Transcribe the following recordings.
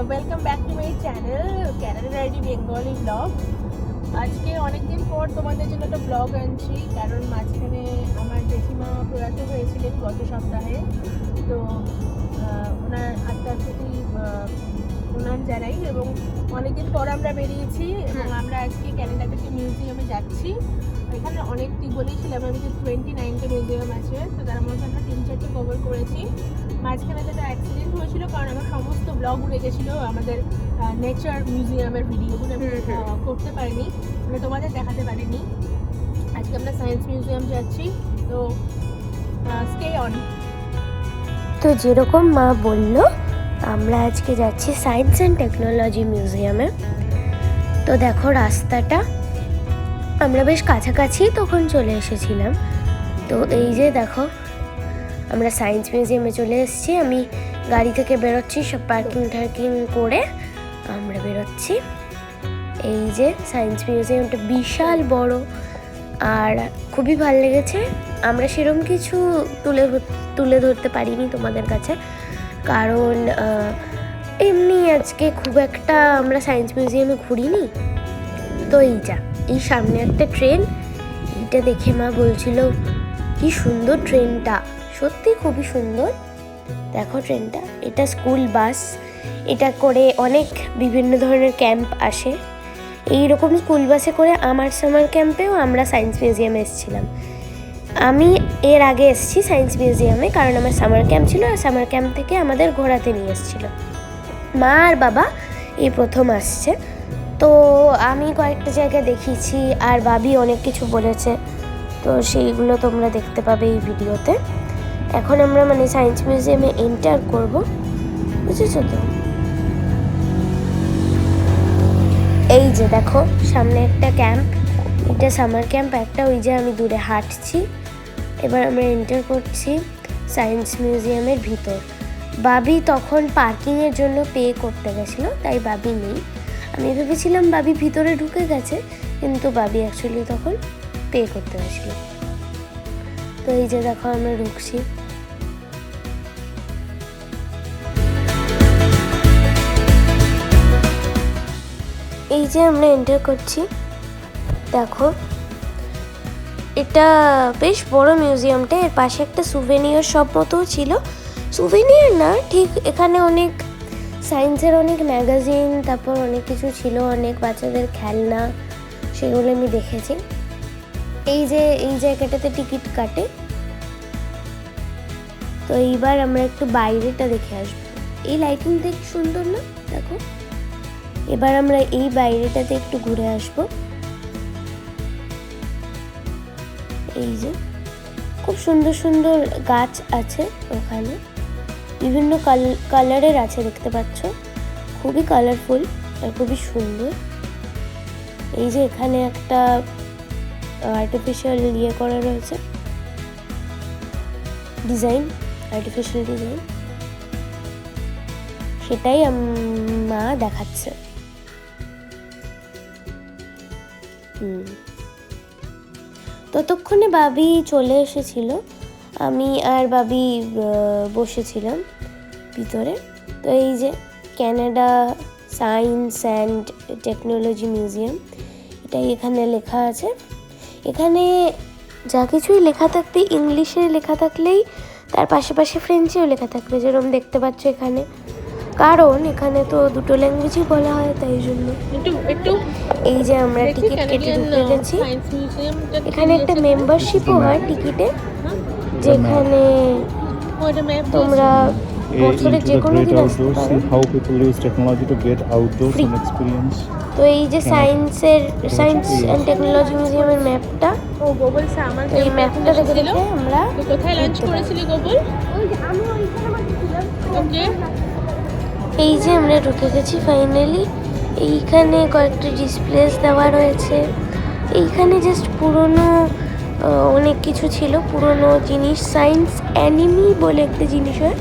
Welcome back to my channel Canada diary Bengali blog. আজকে অনেকদিন পর তোমাদের জন্য একটা ব্লগ আনছি, কারণ মাঝখানে আমার জেঠিমা প্রয়াত হয়েছিলেন গত সপ্তাহে। তো ওনার আত্মার প্রতি প্রণাম জানাই এবং অনেকদিন পর আমরা বেরিয়েছি এবং আমরা আজকে ক্যানাডা থেকে মিউজিয়ামে যাচ্ছি। এখানে অনেকটি বলেছিলাম আমি যে 29টা মিউজিয়াম আছে, তো তার মধ্যে আমরা 3-4টে কভার করেছি। মাঝখানে যেটা অ্যাক্সিডেন্ট হয়েছিল, কারণ আমার সমস্ত ব্লগ উড়ে গেছিলো, আমাদের নেচার মিউজিয়ামের ভিডিওগুলো আমি করতে পারিনি, মানে তোমাদের দেখাতে পারিনি। আজকে আমরা সায়েন্স মিউজিয়াম যাচ্ছি, তো স্টে অন। তো যেরকম মা বলল, আমরা আজকে যাচ্ছি সায়েন্স অ্যান্ড টেকনোলজি মিউজিয়ামে। তো দেখো রাস্তাটা, আমরা বেশ কাছাকাছি তখন চলে এসেছিলাম। তো এই যে দেখো আমরা সায়েন্স মিউজিয়ামে চলে এসেছি। আমি গাড়ি থেকে বেরোচ্ছি, সব পার্কিং করে আমরা বেরোচ্ছি। এই যে সায়েন্স মিউজিয়ামটা বিশাল বড় আর খুবই ভালো লেগেছে। আমরা সেরকম কিছু তুলে ধরতে পারিনি তোমাদের কাছে, কারণ এমনি আজকে খুব একটা আমরা সায়েন্স মিউজিয়ামে ঘুরিনি। তো এই সামনে একটা ট্রেন, এইটা দেখে মা বলছিল কি সুন্দর ট্রেনটা, সত্যি খুবই সুন্দর। দেখো ট্রেনটা, এটা স্কুল বাস, এটা করে অনেক বিভিন্ন ধরনের ক্যাম্প আসে। এইরকম স্কুল বাসে করে আমার সামার ক্যাম্পেও আমরা সায়েন্স মিউজিয়ামে এসেছিলাম। আমি এর আগে এসেছি সায়েন্স মিউজিয়ামে, কারণ আমার সামার ক্যাম্প ছিল, আর সামার ক্যাম্প থেকে আমাদের ঘোরাতে নিয়ে এসেছিল। মা আর বাবা এই প্রথম আসছে। তো আমি কয়েকটা জায়গা দেখিয়েছি আর বাবি অনেক কিছু বলেছে, তো সেইগুলো তোমরা দেখতে পাবে এই ভিডিওতে। এখন আমরা সায়েন্স মিউজিয়ামে এন্টার করব, বুঝেছো তো? এই যে দেখো সামনে একটা ক্যাম্প, এটা সামার ক্যাম্প একটা, ওই যে আমি দূরে হাঁটছি। এবার আমরা এন্টার করছি সায়েন্স মিউজিয়ামের ভিতর। বাবি তখন পার্কিংয়ের জন্য পে করতে গেছিলো, তাই বাবি নেই। আমি ভেবেছিলাম বাবি ভিতরে ঢুকে গেছে, কিন্তু বাবি অ্যাকচুয়ালি তখন পে করতে গেছিলো। তো এই যে দেখো আমরা ঢুকছি। এই যে আমরা এন্টার করছি, দেখো এটা বেশ বড় মিউজিয়ামটা। এর পাশে একটা সুভেনিয়ার শপ মতো ছিল, সুভেনিয়ার না ঠিক, এখানে অনেক সায়েন্সের অনেক ম্যাগাজিন, তারপর অনেক কিছু ছিল, অনেক বাচ্চাদের খেলনা, সেগুলো আমি দেখেছি। এই যে এই জায়গাটাতে টিকিট কাটে। তো এইবার আমরা একটু বাইরেটা দেখে আসবো। এই লাইটিংটা কি সুন্দর না, দেখো। এবার আমরা এই বাইরেটাতে একটু ঘুরে আসবো। এই যে খুব সুন্দর সুন্দর গাছ আছে ওখানে, বিভিন্ন কালারের আছে, দেখতে পাচ্ছ, খুবই কালারফুল আর খুবই সুন্দর। এই যে এখানে একটা আর্টিফিশিয়াল করা রয়েছে, ডিজাইন, আর্টিফিশিয়াল ডিজাইন, সেটাই মা দেখাচ্ছে। ততক্ষণে বাবি চলে এসেছিল, আমি আর বাবি বসেছিলাম ভিতরে। তো এই যে Canada science and technology museum, এটাই এখানে লেখা আছে। এখানে যা কিছুই লেখা থাকবে, ইংলিশে লেখা থাকলেই তার পাশে ফ্রেঞ্চেও লেখা থাকবে, যেরকম দেখতে পাচ্ছ এখানে, কারণ এখানে তো দুটো ল্যাঙ্গুয়েজই বলা হয়, তাই জন্য। এই যে আমরা টিকিট কেটে ঢুকে গেছি। এখানে একটা মেম্বারশিপও হয় টিকিটে, যেখানে তোমরা বছরে যে কোনো দিন আসতে পারো। তো এই যে সায়েন্স অ্যান্ড টেকনোলজি মিউজিয়ামের ম্যাপটা, এই ম্যাপটা দেখে আমরা কোথায় লাঞ্চ করেছিলি গোবল? এই যে আমরা ঢুকে গেছি ফাইনালি। এইখানে কয়েকটা ডিসপ্লেস দেওয়া রয়েছে। এইখানে জাস্ট পুরনো অনেক কিছু ছিল, পুরনো জিনিস। সায়েন্স অ্যানিমি বলে একটা জিনিস হয়,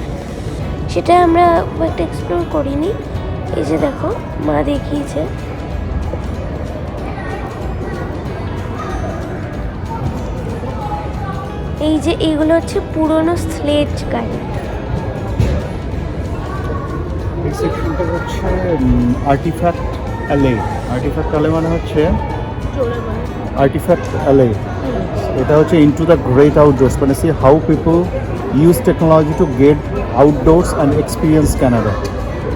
সেটা আমরা খুব একটা এক্সপ্লোর করিনি। এই যে দেখো মা দেখিয়েছে। এই যে এইগুলো হচ্ছে পুরনো স্লেজ গাড়ি। এই সেকশনটা হচ্ছে আর্টিফ্যাক্ট অ্যালে। আর্টিফ্যাক্ট অ্যালে মানে হচ্ছে জোরে বলে। আর্টিফ্যাক্ট অ্যালে, এটা হচ্ছে ইনটু দ্য গ্রেট আউটডোর্স, মানে see how people use technology to get outdoors and experience Canada.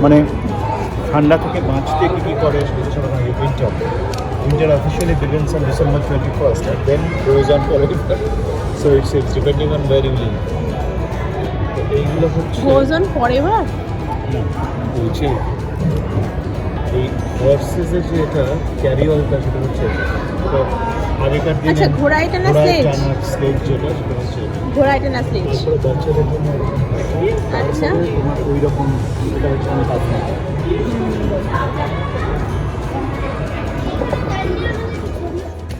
মানে ঠান্ডা থেকে বাঁচতে কী কী করে সেটা সব আগে winter. Winter officially begins on December 21st and then goes on forever. So it's depending on where you live. তো এইগুলো হচ্ছে গোজন ফরএভার। বলছে এই হর্সেসের যে এটা ক্যারিওলটা সেটা হচ্ছে এটা আগেকার দিনে আচ্ছা, ঘোড়ায় টানা স্লেজ। স্লেজ যেটা সেটা হচ্ছে ঘোড়ায় টানা স্লেজ। তারপরে বাচ্চাদের জন্য আচ্ছা। তোমার ওই রকম এটা হচ্ছে অনেক আধুনিক।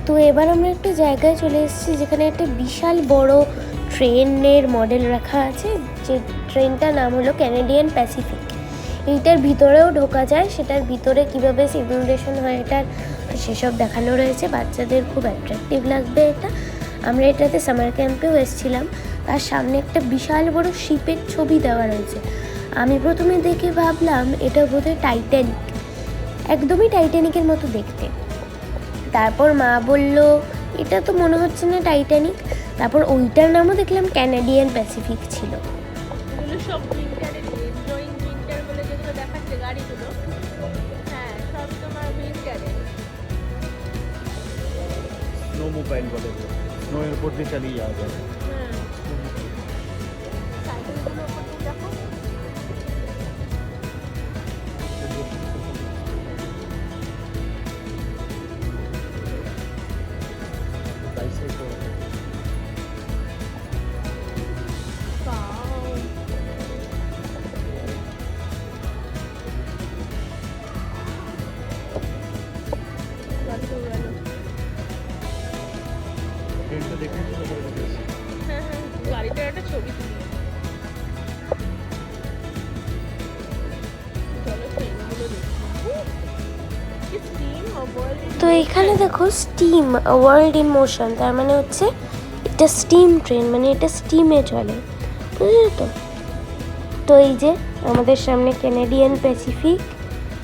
তো এবার আমরা একটা জায়গায় চলে এসেছি যেখানে একটা বিশাল বড় ট্রেনের মডেল রাখা আছে, যে ট্রেনটার নাম হলো ক্যানাডিয়ান প্যাসিফিক। এইটার ভিতরেও ঢোকা যায়, সেটার ভিতরে কিভাবে সিমিউলেশন হয় এটার সেসব দেখানো রয়েছে। বাচ্চাদের খুব অ্যাট্রাকটিভ লাগবে এটা। আমরা এটাতে সামার ক্যাম্পেও এসেছিলাম। তার সামনে একটা বিশাল বড় শিপের ছবি দেওয়া রয়েছে। আমি প্রথমে দেখে ভাবলাম এটা বোধহয় টাইটানিক, একদমই টাইটানিকের মতো দেখতে। তারপর মা বলল এটা তো মনে হচ্ছে না টাইটানিক। তারপর ওইটার নামও দেখলাম ক্যানাডিয়ান প্যাসিফিক ছিল। এগুলো সব উইন্টারে এনজয়িং উইন্টার বলে যেগুলো দেখাচ্ছে গাড়িগুলো, হ্যাঁ সব তোমার উইন্টারে। স্নো মোবাইল বলে, স্নো এর উপর দিয়ে চালিয়ে যাওয়া যায়। হ্যাঁ, সাইকেলগুলো ওপর দিয়ে দেখো। Wow. ট্রেনটা দেখে হ্যাঁ হ্যাঁ, গাড়িটার একটা ছবি তুলি। চলো ট্রেনগুলো দেখি। কি স্টিম ওয়ার্ল্ড। তো এখানে দেখো স্টিম ওয়ার্ল্ড ইন মোশন, তার মানে হচ্ছে এটা স্টিম ট্রেন, মানে এটা স্টিমে চলে, বুঝলে তো। তো এই যে আমাদের সামনে ক্যানাডিয়ান প্যাসিফিক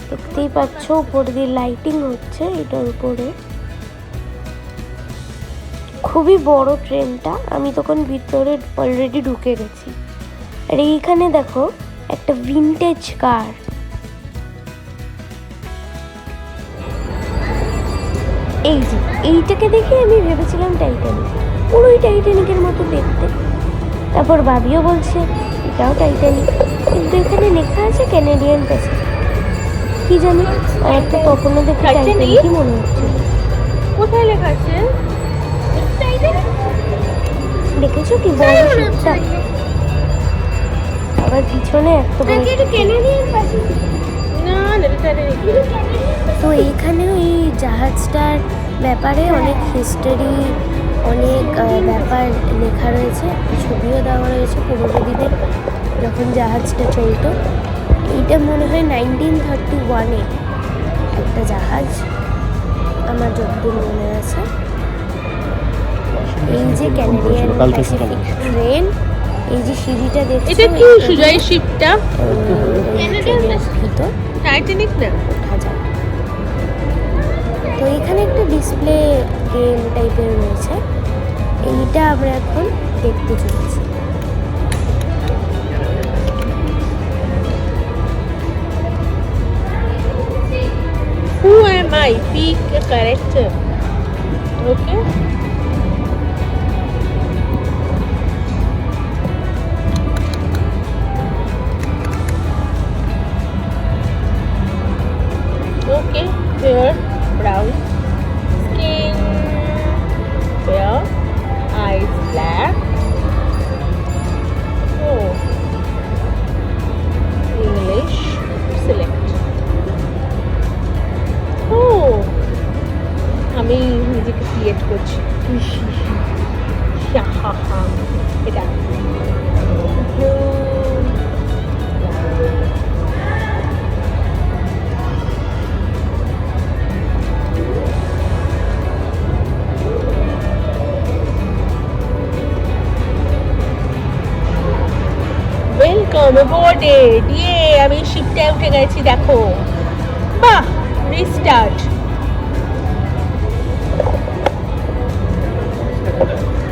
দেখতেই পাচ্ছ, উপর দিয়ে লাইটিং হচ্ছে এটার উপরে। খুবই বড় ট্রেনটা, আমি তখন ভিতরে অলরেডি ঢুকে গেছি। আর এইখানে দেখো একটা ভিনটেজ কার। এই যে এইটাকে দেখে আমি ভেবেছিলাম টাইটানিক, পুরোই টাইটানিকের মতো দেখতে। তারপর ভাবিও বলছে এটাও টাইটানিক, কিন্তু এখানে লেখা আছে ক্যানাডিয়ান প্যাসিফিক। কি জানি, আর তো কখনো দেখে টাইটানিকই মনে হচ্ছে। কোথায় লেখা আছে? দেখেছো কি বড় শিপটা, আবার পিছনে এত বড়। না না, এটা টাইটানিক। তো এইখানে ওই জাহাজটার ব্যাপারে অনেক হিস্টোরি, অনেক ব্যাপার লেখা রয়েছে, ছবিও দেওয়া রয়েছে পুরোনো দিনের যখন জাহাজটা চলতো। এইটা মনে হয় 1931-এ একটা জাহাজ, আমার যতদূর মনে আছে। এই যে ক্যানাডিয়ান প্যাসিফিক ট্রেন, এই যে সিঁড়িটা দেখছো, এটা কি সুজয় শিপটা? ভিতর টাইটানিক না, ওঠা যায়। তো এখানে একটা ডিসপ্লে গেম টাইপের রয়েছে, এইটা আমরা এখন দেখতে চলেছি। Who am I? Pick a character. Okay. Okay. Here, brown skin. Here, eyes black. Oh. English. Select. আমি নিজেকে ক্রিয়েট করছি। বোর্ডেড ইয়ে আমি শিপটায় উঠে গেছি দেখো বাহ রিস্টার্ট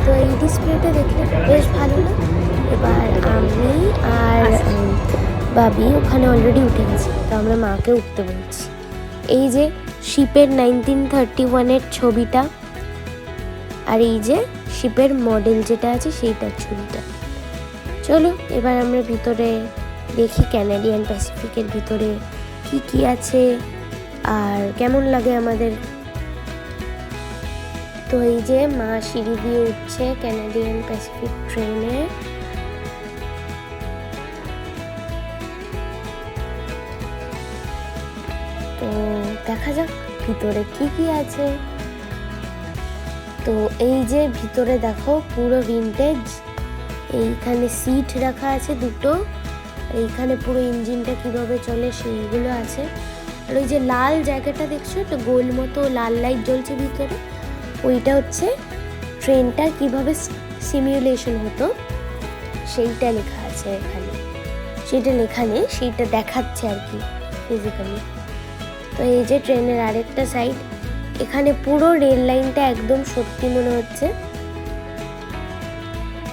তো এই ডিসপ্লেটা দেখলে বেশ ভালো না? এবার আমি আর বাবি ওখানে অলরেডি উঠে গেছি, তো আমরা মাকে উঠতে বলছি। এই যে শিপের 1931-এর ছবিটা, আর এই যে শিপের মডেল যেটা আছে সেইটার ছবিটা। চলো এবার আমরা ভিতরে দেখি ক্যানাডিয়ান প্যাসিফিকের ভিতরে কি কি আছে আর কেমন লাগে আমাদের। তো এই যে মা সিঁড়ি দিয়ে উঠছে ক্যানাডিয়ান প্যাসিফিক ট্রেনে। তো দেখা যাক ভিতরে কি কি আছে। তো এই যে ভিতরে দেখো পুরো ভিনটেজ, এইখানে সিট রাখা আছে দুটো, এইখানে পুরো ইঞ্জিনটা কিভাবে চলে সেইগুলো আছে। আর ওই যে লাল জায়গাটা দেখছো, একটা গোল মতো লাল লাইট জ্বলছে ভিতরে, ওইটা হচ্ছে ট্রেনটা কিভাবে সিমিউলেশন হতো সেইটা লেখা আছে এখানে। সেটা লেখা নেই, সেইটা দেখাচ্ছে আর কি ফিজিক্যালি। তো এই যে ট্রেনের আরেকটা সাইড, এখানে পুরো রেল লাইনটা একদম সত্যি মনে হচ্ছে,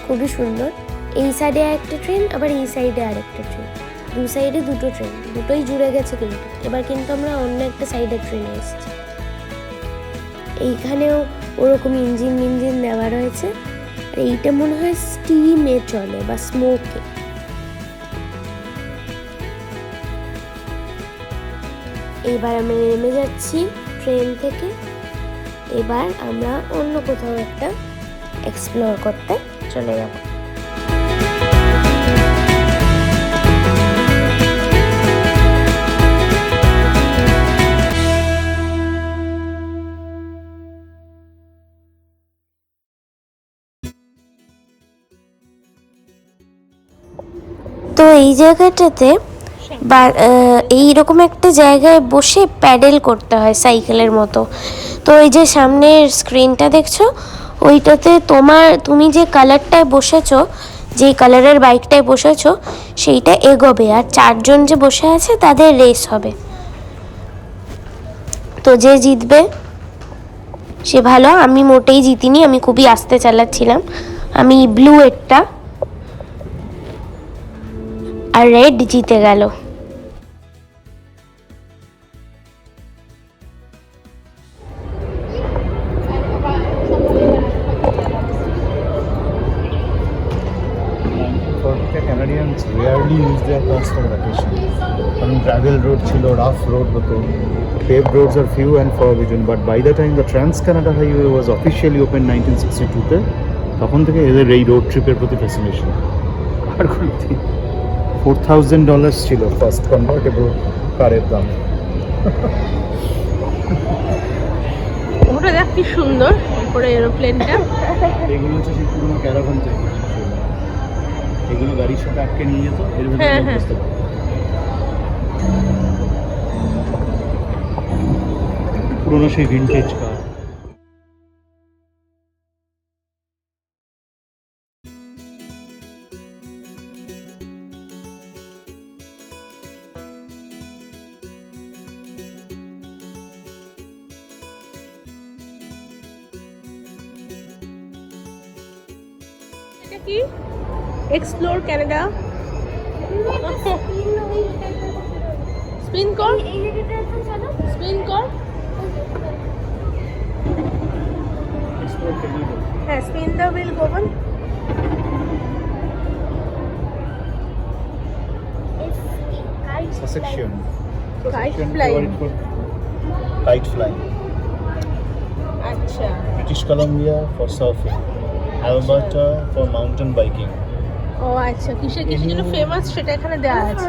খুবই সুন্দর। এই সাইডে একটা ট্রেন, আবার এই সাইডে আরেকটা ট্রেন, দু সাইডে দুটো ট্রেন, দুটোই জুড়ে গেছে কিন্তু। এবার কিন্তু আমরা অন্য একটা সাইডের ট্রেনে এসেছি। এইখানেও ওরকম ইঞ্জিন দেওয়া রয়েছে, আর এইটা মনে হয় স্টিমে চলে বা স্মোকে। এবার আমরা নেমে যাচ্ছি ট্রেন থেকে, এবার আমরা অন্য কোথাও একটা এক্সপ্লোর করতে চলে যাব। তো এই জায়গাটাতে বা এইরকম একটা জায়গায় বসে প্যাডেল করতে হয় সাইকেলের মতো। তো এই যে সামনের স্ক্রিনটা দেখছো, ওইটাতে তুমি যে কালারটায় বসেছো, যেই কালারের বাইকটায় বসেছো সেইটা এগোবে, আর চারজন যে বসে আছে তাদের রেস হবে। তো যে জিতবে সে ভালো। আমি মোটেই জিতিনি, আমি খুবই আস্তে চালাচ্ছিলাম। আমি ব্লু এরটা, আর রেড জিতে গেল। Canadians rarely use their cars for vacation. কারণ gravel road ছিল, rough road হতো, paved roads are few and far between. But by the time the Trans-Canada Highway was officially opened 1962-তে, তখন থেকে এদের এই রোড ট্রিপের প্রতি ফ্যাসিনেশন। আর $4,000 ছিল ফার্স্ট কনভার্টেবল কারের দাম। ওটা দেখ কি সুন্দর উপরে এরোপ্লেনটা। এগুলো হচ্ছে সেই পুরোনো ক্যারাভান টাইপ, এগুলো গাড়ির সাথে আটকে নিয়ে যেত, এর ভিতরে বসতে পারতো। পুরোনো সেই ভিনটেজ কার। এটা কি এক্সপ্লোর ক্যানাডা। স্পিন কর, স্পিন কর। হ্যাঁ স্পিন দ্য হুইল গোবন। Section. Kite flying. Kite flying. আচ্ছা। British Columbia for surfing. Alberta for mountain biking. ও আচ্ছা, কিসের কিসের জন্য ফেমাস সেটা এখানে দেওয়া আছে।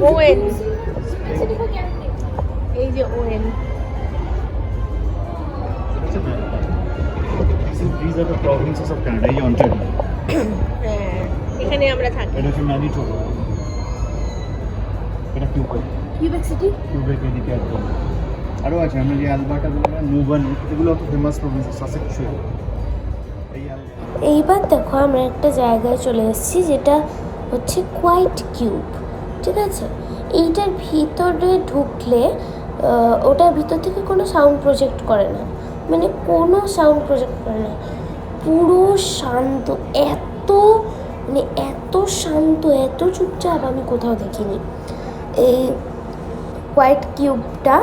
ওয়েন, এই যে when. These are the provinces of Canada, এই Ontario. হ্যাঁ এখানে আমরা থাকি। এটা হচ্ছে ম্যানিটোবা, এটা কিউবেক সিটি, কিউবেক এদিকে একদম। আরও আছে আমরা যে অ্যালবার্টা বললাম, নুবান, এগুলো অত ফেমাস প্রভিন্স, সাসেক্স। এইবার দেখো আমরা একটা জায়গায় চলে এসেছি যেটা হচ্ছে কোয়াইট কিউব, ঠিক আছে? এইটার ভিতরে ঢুকলে ওটার ভিতর থেকে কোনো সাউন্ড প্রজেক্ট করে না, মানে কোনো সাউন্ড প্রজেক্ট করে না, পুরো শান্ত, এত শান্ত, এত চুপচাপ আমি কোথাও দেখিনি। এই কোয়াইট কিউবটা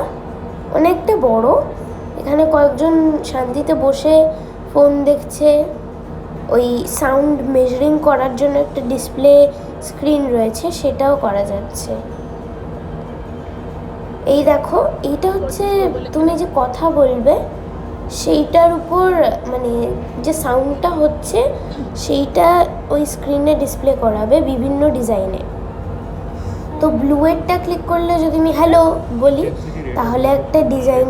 অনেকটা বড়, এখানে কয়েকজন শান্তিতে বসে ফোন দেখছে, ওই সাউন্ড মেজারিং করার জন্য একটা ডিসপ্লে স্ক্রিন রয়েছে, সেটাও করা যাচ্ছে। এই দেখো, এইটা হচ্ছে তুমি যে কথা বলবে সেইটার উপর, মানে যে সাউন্ডটা হচ্ছে সেইটা ওই স্ক্রিনে ডিসপ্লে করাবে বিভিন্ন ডিজাইনে। তো ব্লুয়েরটা ক্লিক করলে যদি আমি হ্যালো বলি তাহলে একটা ডিজাইন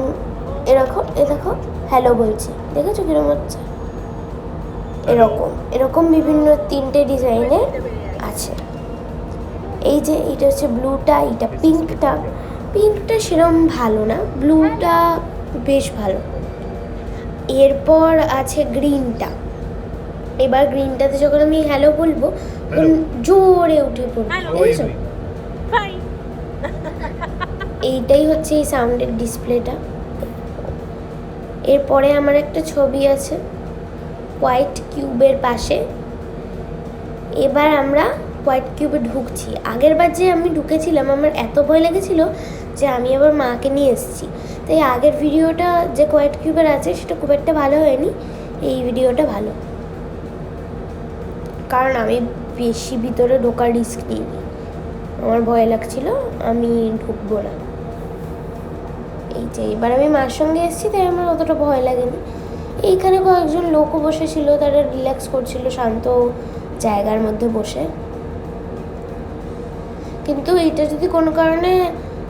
এরকম, দেখো হ্যালো বলছি, দেখেছো কিরকম হচ্ছে? এরকম বিভিন্ন 3টে ডিজাইনে আছে। এই যে এটা হচ্ছে ব্লুটা, এইটা পিঙ্কটা সেরকম ভালো না, ব্লুটা বেশ ভালো। এরপর আছে গ্রিনটা। এবার গ্রিনটাতে যখন আমি হ্যালো বলবো তখন জোরে উঠে পড়বে, বুঝেছো? এইটাই হচ্ছে এই সাউন্ডের ডিসপ্লেটা। এরপরে আমার একটা ছবি আছে হোয়াইট কিউবের পাশে। এবার আমরা হোয়াইট কিউবে ঢুকছি। আগের বার যে আমি ঢুকেছিলাম আমার এত ভয় লেগেছিল যে আমি আবার মাকে নিয়ে এসেছি, তাই আগের ভিডিওটা যে হোয়াইট কিউবের আছে সেটা খুব একটা ভালো হয়নি, এই ভিডিওটা ভালো, কারণ আমি বেশি ভিতরে ঢোকার রিস্ক নিইনি, আমার ভয় লাগছিল, আমি ঢুকবো না। এই যে এবার আমি মার সঙ্গে এসেছি তাই আমার অতটা ভয় লাগেনি। এইখানে কয়েকজন লোকও বসেছিল, তারা রিল্যাক্স করছিল শান্ত জায়গার মধ্যে বসে। কিন্তু এইটা যদি কোনো কারণে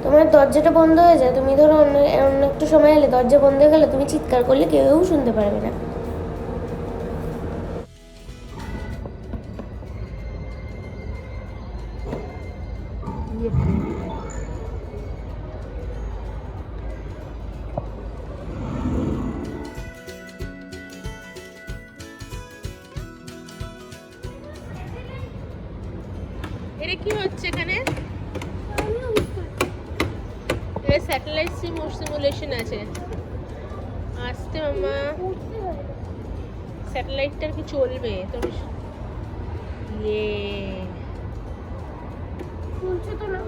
তোমার দরজাটা বন্ধ হয়ে যায়, তুমি ধরো অন্য একটু সময় এলে দরজা বন্ধ হয়ে গেলে, তুমি চিৎকার করলে কেউ শুনতে পারবে না। এটা কি হচ্ছে এখানে? এটা স্যাটেলাইট সিমুলেশন আছে। আসতে মামা, স্যাটেলাইটটার কি চলবে তোর? চলছে তো না।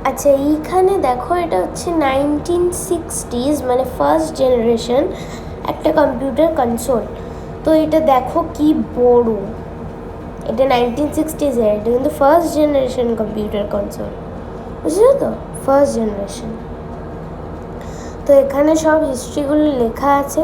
আচ্ছা, এইখানে দেখো এটা হচ্ছে 1960s, মানে ফার্স্ট জেনারেশন একটা কম্পিউটার কনসোল। তো এটা দেখো কি বড়, এটা 1960s-এর, এটা কিন্তু ফার্স্ট জেনারেশন কম্পিউটার কনসোল, বুঝলো তো? First generation. তো এখানে সব হিস্ট্রিগুলো লেখা আছে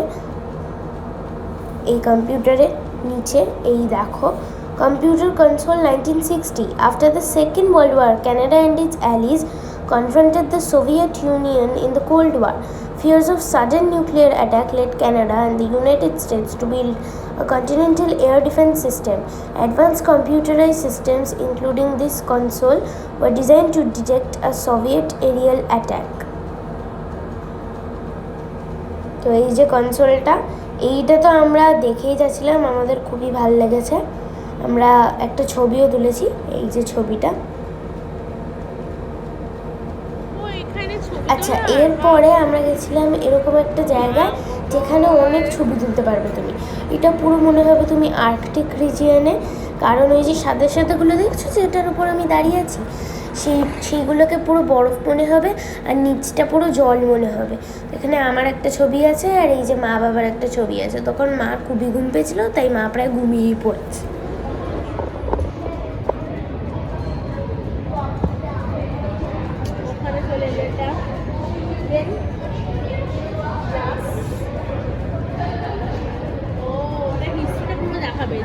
এই কম্পিউটারের নিচে। এই দেখো, Computer console 1960. After the Second World War, Canada and its allies confronted the Soviet Union in the Cold War. Fears of sudden nuclear attack led Canada and the United States to build a continental air defense system. Advanced computerized systems, including this console, were designed to detect a Soviet aerial attack. তো এই যে কনসোলটা, এইটা তো আমরা দেখেই যাচ্ছিলাম, আমাদের খুবই ভালো লেগেছে, আমরা একটা ছবিও তুলেছি। এই যে ছবিটা। আচ্ছা, এরপরে আমরা গেছিলাম এরকম একটা জায়গায় যেখানে অনেক ছবি তুলতে পারবে তুমি। এটা পুরো মনে হবে তুমি আর্কটিক রিজিয়নে, কারণ ওই যে সাদা সাদাগুলো দেখছো যেটার উপর আমি দাঁড়িয়ে আছি, সেইগুলোকে পুরো বরফ মনে হবে আর নিচটা পুরো জল মনে হবে। এখানে আমার একটা ছবি আছে আর এই যে মা বাবার একটা ছবি আছে। তখন মা খুবই ঘুম পেয়েছিল, তাই মা প্রায় ঘুমিয়েই পড়েছে।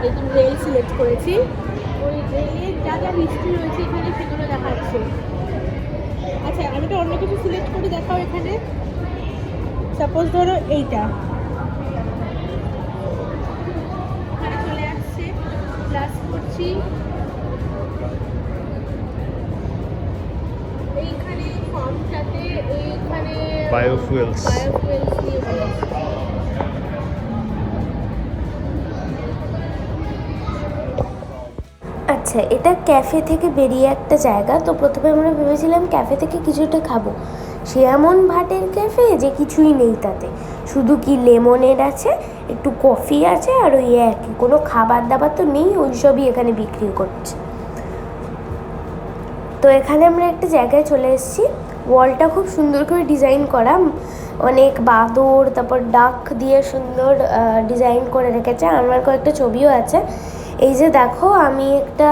যে তুমি রেল সিলেক্ট করেছি, ওই রেলের যা যা হিস্ট্রি রয়েছে এখানে সেগুলো দেখাচ্ছে। আচ্ছা, আমি তো অন্য কিছু সিলেক্ট করে দেখাও এখানে। সাপোজ ধরো এইটা এখানে চলে আসছে, প্লাস করছি, এইখানে ফর্মটাতে এইখানে বায়োফুয়েলস নিয়ে বলেছে। আচ্ছা, এটা ক্যাফে থেকে বেরিয়ে একটা জায়গা। তো প্রথমে আমরা ভেবেছিলাম ক্যাফে থেকে কিছুটা খাবো, সে এমন ভাটের ক্যাফে যে কিছুই নেই তাতে, শুধু কি লেমনেড আছে, একটু কফি আছে, আর ওই একই, কোনো খাবার দাবার তো নেই, ওই সবই এখানে বিক্রি করছে। তো এখানে আমরা একটা জায়গায় চলে এসেছি, ওয়ালটা খুব সুন্দর করে ডিজাইন করা, অনেক বাদর, তারপর ডাক দিয়ে সুন্দর ডিজাইন করে রেখেছে। আমার কয়েকটা ছবিও আছে। এই যে দেখো, আমি একটা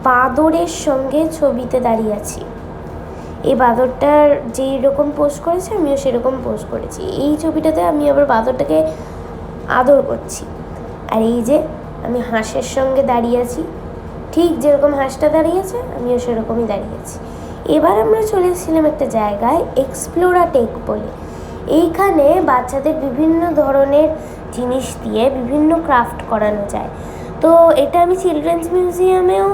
বাদরের সঙ্গে ছবিতে দাঁড়িয়ে আছি। এই বাদরটার যেই রকম পোজ করেছে আমিও সেরকম পোজ করেছি। এই ছবিটাতে আমি আবার বাদরটাকে আদর করছি। আর এই যে আমি হাঁসের সঙ্গে দাঁড়িয়ে আছি, ঠিক যেরকম হাঁসটা দাঁড়িয়েছে আমিও সেরকমই দাঁড়িয়েছি। এবার আমরা চলে এসেছিলাম একটা জায়গায়, এক্সপ্লোরা টেক বলে। এইখানে বাচ্চাদের বিভিন্ন ধরনের জিনিস দিয়ে বিভিন্ন ক্রাফট করানো যায়। তো এটা আমি চিলড্রেন্স মিউজিয়ামেও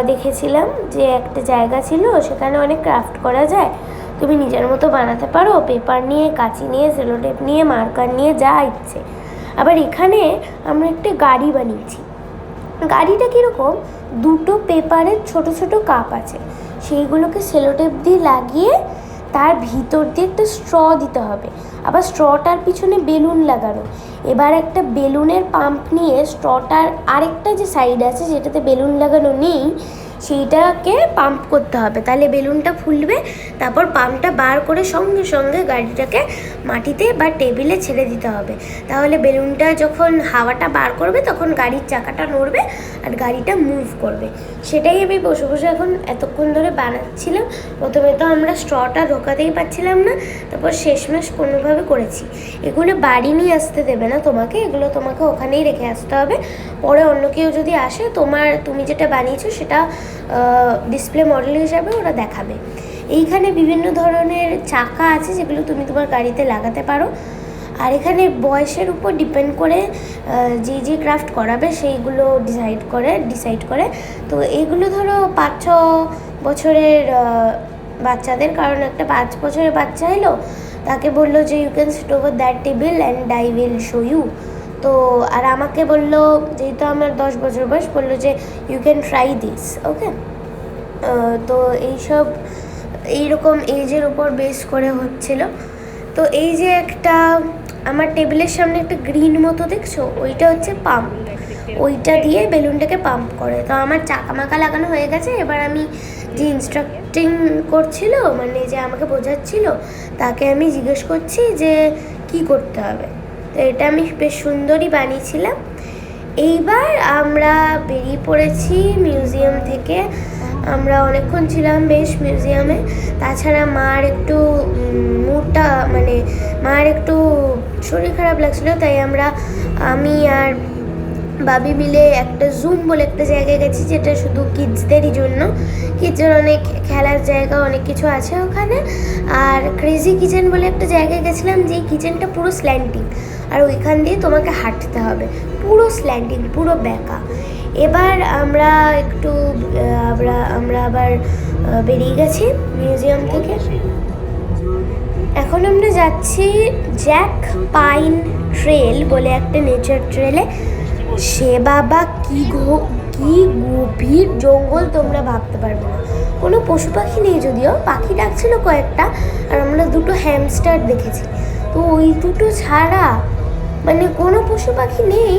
দেখেছিলাম, যে একটা জায়গা ছিল, সেখানে অনেক ক্রাফট করা যায়, তুমি নিজের মতো বানাতে পারো, পেপার নিয়ে, কাঁচি নিয়ে, সেলোটেপ নিয়ে, মার্কার নিয়ে, যা ইচ্ছে। আবার এখানে আমরা একটা গাড়ি বানিয়েছি। গাড়িটা কীরকম, দুটো পেপারের ছোট ছোট কাপ আছে, সেইগুলোকে সেলোটেপ দিয়ে লাগিয়ে তার ভিতর দিয়ে একটা স্ট্র দিতে হবে, আবার স্ট্রটার পিছনে বেলুন লাগানো। এবার একটা বেলুনের পাম্প নিয়ে স্ট্রটার আরেকটা যে সাইড আছে যেটাতে বেলুন লাগানো নেই, সেইটাকে পাম্প করতে হবে, তাহলে বেলুনটা ফুলবে। তারপর পাম্পটা বার করে সঙ্গে সঙ্গে গাড়িটাকে মাটিতে বা টেবিলে ছেড়ে দিতে হবে, তাহলে বেলুনটা যখন হাওয়াটা বার করবে তখন গাড়ির চাকাটা নড়বে আর গাড়িটা মুভ করবে। সেটাই আমি বসে বসে এখন এতক্ষণ ধরে বানাচ্ছিলাম। প্রথমে তো আমরা স্ট্রটা ঢোকাতেই পারছিলাম না, তারপর শেষমেশ কোনোভাবে করেছি। এগুলো বাড়ি নিয়ে আসতে দেবে না তোমাকে, এগুলো তোমাকে ওখানেই রেখে আসতে হবে। পরে অন্য কেউ যদি আসে, তুমি যেটা বানিয়েছো সেটা ডিসপ্লে মডেল হিসাবে ওরা দেখাবে। এইখানে বিভিন্ন ধরনের চাকা আছে যেগুলো তুমি তোমার গাড়িতে লাগাতে পারো। আর এখানে বয়সের উপর ডিপেন্ড করে যে ক্রাফট করাবে সেইগুলো ডিসাইড করে। তো এইগুলো ধরো 5-6 বছরের বাচ্চাদের, কারণ একটা 5 বছরের বাচ্চা এলো, তাকে বললো যে you can sit over that table and I will show you. তো আর আমাকে বললো, যেহেতু আমার 10 বছর বয়স, বললো যে ইউ ক্যান ট্রাই দিস, ওকে। তো এইরকম এজের উপর বেস করে হচ্ছিল। তো এই যে একটা আমার টেবিলের সামনে একটা গ্রিন মতো দেখছো, ওইটা হচ্ছে পাম্প, ওইটা দিয়ে বেলুনটাকে পাম্প করে। তো আমার চাকামাকা লাগানো হয়ে গেছে। এবার আমি যে ইনস্ট্রাক্টিং করছিল, মানে যে আমাকে বোঝাচ্ছিল, তাকে আমি জিজ্ঞেস করছি যে কি করতে হবে। তো এটা আমি বেশ সুন্দরই বানিয়েছিলাম। এইবার আমরা বেরিয়ে পড়েছি মিউজিয়াম থেকে। আমরা অনেকক্ষণ ছিলাম বেশ মিউজিয়ামে। তাছাড়া মার একটু মার একটু শরীর খারাপ লাগছিলো, তাই আমি আর বাবি মিলে একটা জুম বলে একটা জায়গায় গেছি, যেটা শুধু কিডসদেরই জন্য। কিডসদের অনেক খেলার জায়গা, অনেক কিছু আছে ওখানে। আর ক্রেজি কিচেন বলে একটা জায়গায় গেছিলাম, যেই কিচেনটা পুরো স্ল্যান্টিং, আর ওইখান দিয়ে তোমাকে হাঁটতে হবে, পুরো স্ল্যান্টিং, পুরো ব্যাকা। এবার আমরা আবার বেরিয়ে গেছি মিউজিয়াম থেকে। এখন আমরা যাচ্ছি জ্যাক পাইন ট্রেল বলে একটা নেচার ট্রেলে। সে বাবা কি গভীর জঙ্গল, তোমরা ভাবতে পারবে না। কোনো পশু পাখি নেই, যদিও পাখি ডাকছিল কয়েকটা, আর আমরা 2টো হ্যামস্টার দেখেছি। তো ওই 2টো ছাড়া মানে কোনো পশু পাখি নেই,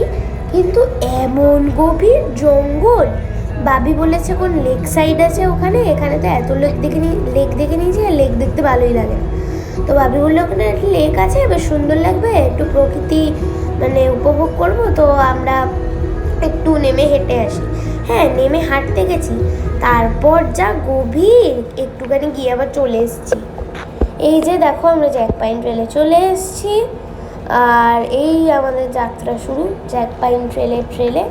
কিন্তু এমন গভীর জঙ্গল। বাবি বলেছে কোন লেক সাইড আছে ওখানে, এখানে তো এত লেক দেখে নিয়েছি, আর লেক দেখতে ভালোই লাগে না। তো ভাবি বললো ওখানে একটা লেক আছে, এবার সুন্দর লাগবে, একটু প্রকৃতি উপভোগ করব। তো আমরা একটু নেমে হেঁটে আসি। হ্যাঁ, নেমে হাঁটতে গেছি, তারপর যা গভীর, একটুখানি গিয়ে আবার চলে এসেছি। এই যে দেখো, আমরা জ্যাক পাইন ট্রেলে চলে এসেছি, আর এই আমাদের যাত্রা শুরু জ্যাক পাইন ট্রেলে।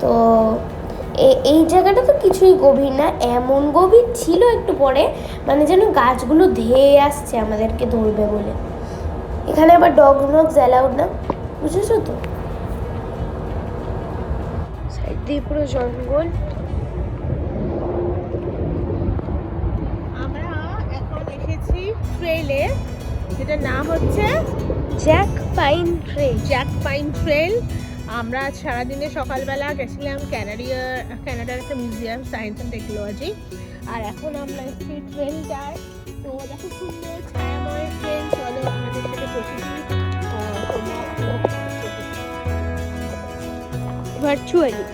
তো এই জায়গাটা তো কিছুই গভীর না, এমন গভীর ছিল একটু পরে, যেন গাছগুলো ধেয়ে আসছে আমাদেরকে ধরবে বলে। এখানে আবার ডগ অ্যালাউড না, বুঝেছো তো। সাইড দিয়ে পুরো জঙ্গল। আমরা এখন এসেছি ট্রেলে, যেটার নাম হচ্ছে জ্যাক পাইন ট্রেল। আমরা আজ সারাদিনে সকালবেলা গেছিলাম কানাডার একটা মিউজিয়াম সায়েন্স অ্যান্ড টেকনোলজি, আর এখন আমরা এসেছি ট্রেনটায়। তো দেখো সুন্দর ছায়াময় ট্রেন, চলো আমাদের সাথে প্রতিদিন ভার্চুয়ালি।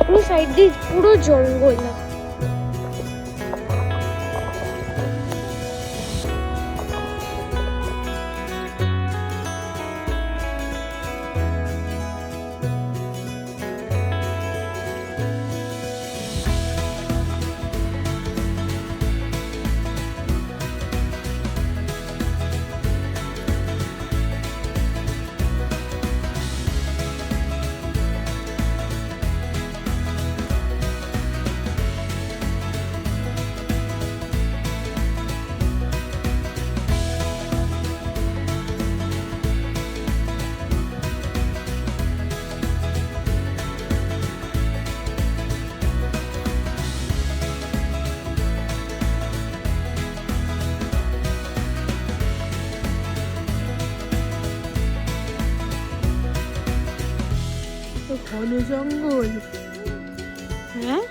পুরো সাইড দিয়ে পুরো জঙ্গল। ঘন জঙ্গল। হ্যাঁ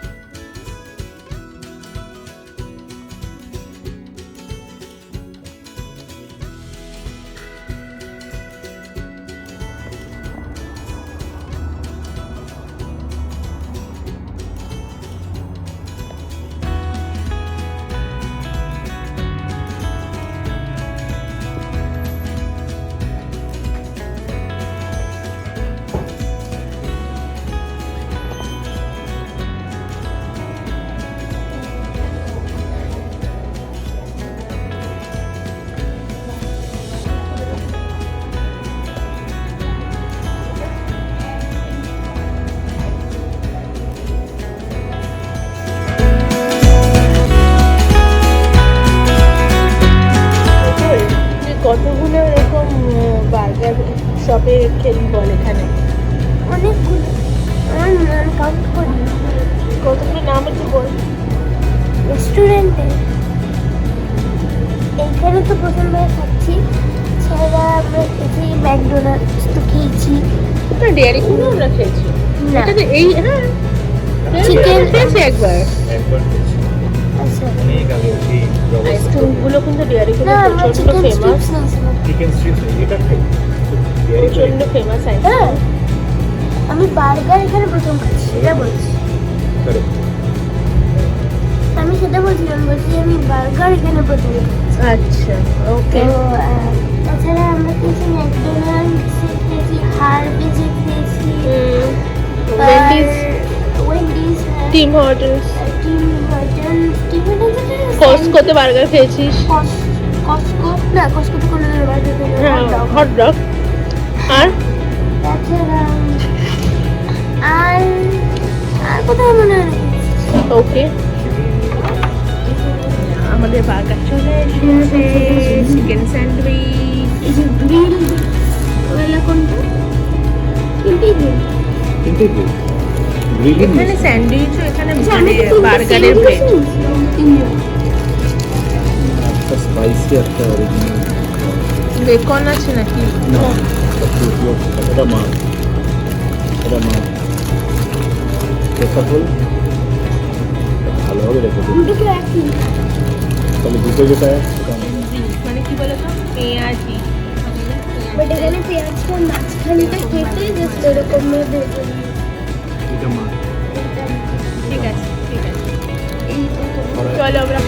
কতগুলো এরকম বার্গার শপে খেলি বল এখানে? অনেকগুলো, আমার নাম কাউন্ট করি। কতগুলো নাম একটু বল। রেস্টুরেন্টে এইখানে তো প্রথমবার খাচ্ছি, ছাড়া আমরা খেয়েছি ম্যাকডোনাল্ডস তো খেয়েছি, ওটা ডেয়ারি কুইনও আমরা খেয়েছি। না এটা তো এই হ্যাঁ চিকেন খেয়েছি একবার। আচ্ছা অনেক আগে সেই আইসক্রিমগুলো কিন্তু ডেয়ারি কুইন না আমরা প্রচন্ড চিকেন ফেমাস, স্ট্রিপস নিয়েছিলাম। চিকেন স্ট্রিপস এটা খাই প্রচন্ড ফেমাস হ্যাঁ আমি বার্গার এখানে প্রথম খাচ্ছি, সেটা বলছি। আমি সেটা বলছিলাম, বলছি আমি বার্গার এখানে প্রথম খাচ্ছি। আচ্ছা ওকে। তো তাছাড়া আমরা খেয়েছি ম্যাকডোনাল্ডস খেয়েছি, হারভিজে খেয়েছি, ওয়েন্ডিজ, টিম হর্টনস, কস্কো কস্কোতে বার্গার খেয়েছিস? না কস্কোতে কোনো বার্গার খেয়ে হ্যাঁ হট ডগ। আর তাছাড়া আর আর কোথায় মনে হয় ওকে আমাদের বার্গার চলে এসেছে, চিকেন স্যান্ডউইচ। এই যে গ্রিল ওগুলো কোনটা? কিন্তু এখানে স্যান্ডউইচও, এখানে আচ্ছা, মানে বার্গারের প্লেট। একটা স্পাইসি একটা অরিজিনাল বেকন আছে নাকি? না এটা মাছ, এটা মাছ চেষ্টা করুন ভালোভাবে রেখে দিন। দুটো একই, তাহলে দুটো যেটা মানে কি বলতো পেঁয়াজি, বাট এখানে পেঁয়াজটা মাঝখানেটা কেটে জাস্ট এরকম ভাবে এটা মাছ ঠিক আছে ঠিক আছে। এই দুটো চলো আমরা